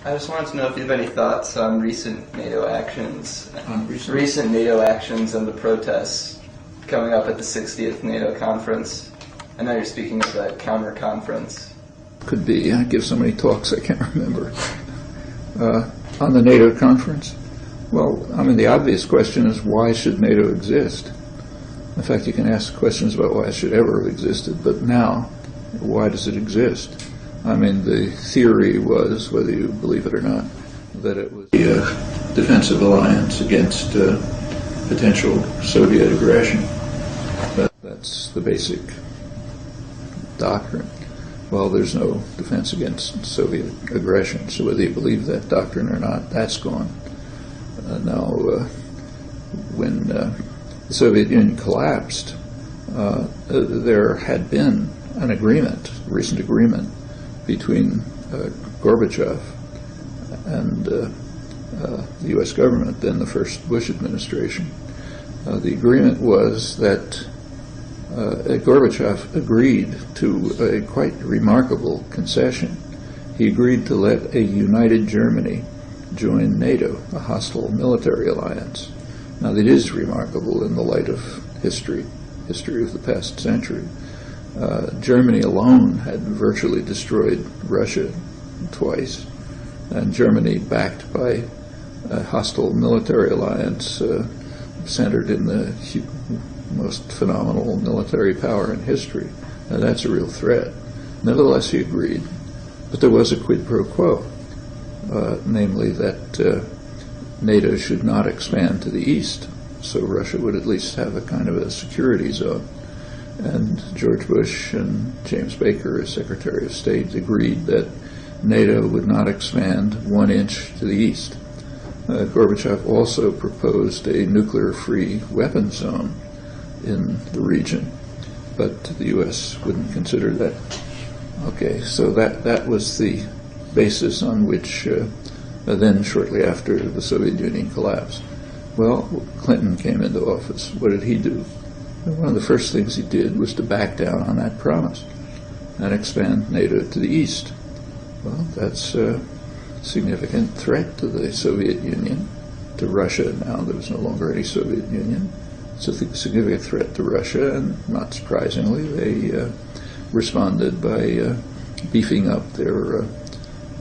I just wanted to know if you have any thoughts on recent NATO actions. Recent NATO actions and the protests coming up at the 60th NATO conference. I know you're speaking of that counter-conference. Could be. I give so many talks I can't remember. On the NATO conference? Well, I mean, the obvious question is, why should NATO exist? In fact, you can ask questions about why it should ever have existed, but now, why does it exist? I mean, the theory was, whether you believe it or not, that it was a defensive alliance against potential Soviet aggression. That's the basic doctrine. Well, there's no defense against Soviet aggression, so whether you believe that doctrine or not, that's gone. Now, when the Soviet Union collapsed, there had been an agreement, a recent agreement, between Gorbachev and the U.S. government, then the first Bush administration. The agreement was that Gorbachev agreed to a quite remarkable concession. He agreed to let a united Germany join NATO, a hostile military alliance. Now, that is remarkable in the light of history of the past century. Germany alone had virtually destroyed Russia twice, and Germany, backed by a hostile military alliance centered in the most phenomenal military power in history. Now, that's a real threat. Nevertheless, he agreed, but there was a quid pro quo, namely that NATO should not expand to the east, so Russia would at least have a kind of a security zone. And George Bush and James Baker, as Secretary of State, agreed that NATO would not expand 1 inch to the east. Gorbachev also proposed a nuclear-free weapons zone in the region, but the U.S. wouldn't consider that. Okay, so that was the basis on which then shortly after the Soviet Union collapsed. Well, Clinton came into office. What did he do? One of the first things he did was to back down on that promise and expand NATO to the east. Well, that's a significant threat to the Soviet Union, to Russia. Now there was no longer any Soviet Union. It's a significant threat to Russia, and not surprisingly, they responded by beefing up their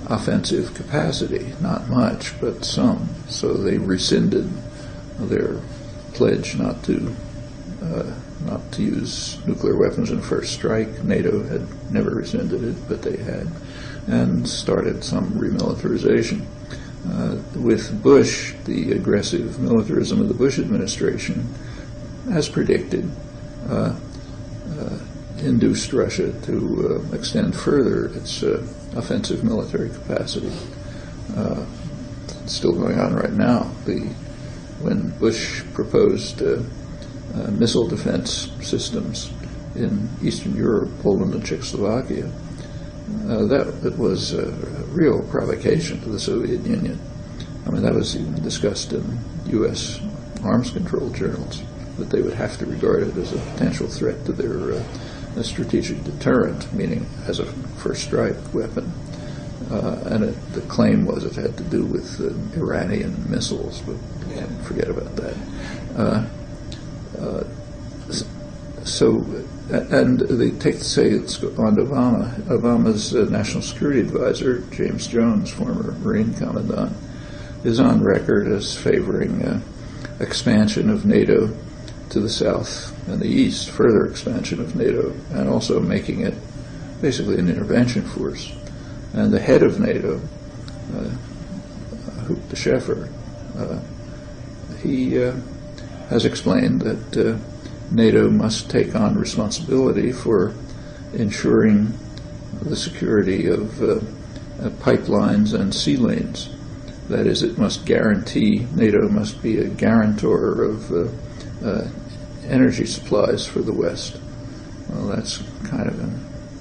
offensive capacity. Not much, but some. So they rescinded their pledge not to use nuclear weapons in first strike. NATO had never rescinded it, but they had, and started some remilitarization. With Bush, the aggressive militarism of the Bush administration, as predicted, induced Russia to extend further its offensive military capacity. It's still going on right now. When Bush proposed missile defense systems in Eastern Europe, Poland and Czechoslovakia, that was a real provocation to the Soviet Union. I mean, that was even discussed in U.S. arms control journals, that they would have to regard it as a potential threat to their strategic deterrent, meaning as a first strike weapon. And the claim was it had to do with Iranian missiles, but forget about that. And they say it's on to Obama. Obama's national security advisor, James Jones, former Marine commandant, is on record as favoring expansion of NATO to the south and the east, further expansion of NATO, and also making it basically an intervention force. And the head of NATO, Huub de Scheffer, he has explained that NATO must take on responsibility for ensuring the security of pipelines and sea lanes. That is, it must guarantee, NATO must be a guarantor of energy supplies for the West. Well, that's kind of an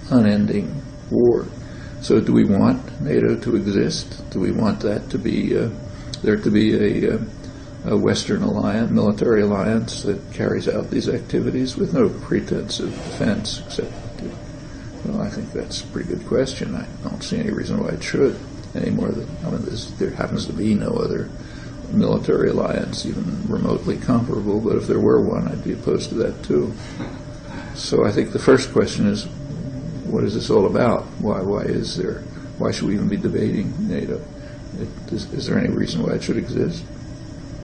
unending war. So do we want NATO to exist? Do we want that to be, there to be a Western alliance, military alliance that carries out these activities with no pretense of defense, except, well, I think that's a pretty good question. I don't see any reason why it should. anymore. There happens to be no other military alliance even remotely comparable, but if there were one, I'd be opposed to that too. So I think the first question is, what is this all about? Why should we even be debating NATO? Is there any reason why it should exist?